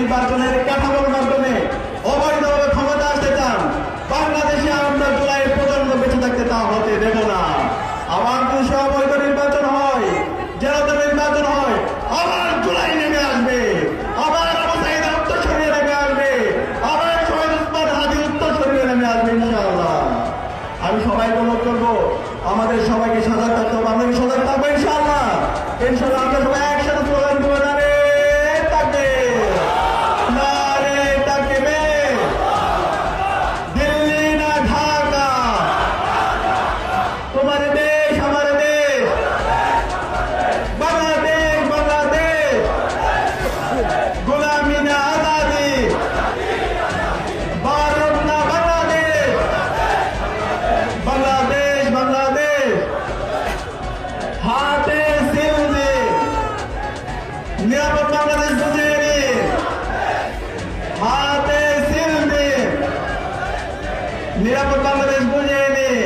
নির্বাচনের কাঠামোর মাধ্যমে অবৈধভাবে ক্ষমতা আসতে চান, বাংলাদেশে আমরা জুলাই পর্যন্ত বেঁচে থাকতে তা হতে দেব না। আবার যদি অবৈধ নির্বাচন হয়, যেরকম নির্বাচন হয়, আবার জুলাই নেমে আসবে, আবার আবু সাঈদ উত্তর সরিয়ে নেমে আসবে, আবার শহীদ উসমান হাদি উত্তর সরিয়ে নেমে আসবে ইনশাআল্লাহ। আমি সবাইকে অনুরোধ করবো, আমাদের সবাইকে সজাগ থাকতে হবে। আমরা কি সজাগ থাকবো ইনশাআল্লাহ? ইনশাআল্লাহ আমরা সবাই একসাথে স্লোগান দিব, নারে তাকবীর, নারে তাকবীর, দিল্লি না ঢাকা, তোমার দেশ আমার দেশ, বাংলাদেশ বাংলাদেশ, গোলামি না আজাদি, ভারত না বাংলাদেশ, বাংলাদেশ বাংলাদেশ, হাতে সিল দিয়ে নিরাপদ বাংলাদেশ বুঝিয়ে নিয়ে, হাতে সিল দিয়ে নিরাপদ বাংলাদেশ বুঝিয়ে নিয়ে,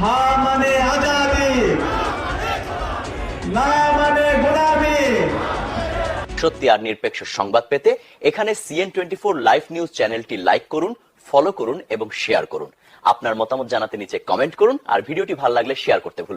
হা মানে আজাদি, না মানে গোলামি। সত্যি আর নিরপেক্ষ সংবাদ পেতে এখানে CN24 লাইভ নিউজ চ্যানেলটি লাইক করুন, ফলো করুন এবং শেয়ার করুন। আপনার মতামত জানাতে নিচে কমেন্ট করুন, আর ভিডিওটি ভালো লাগলে শেয়ার করতে ভুলবেন না।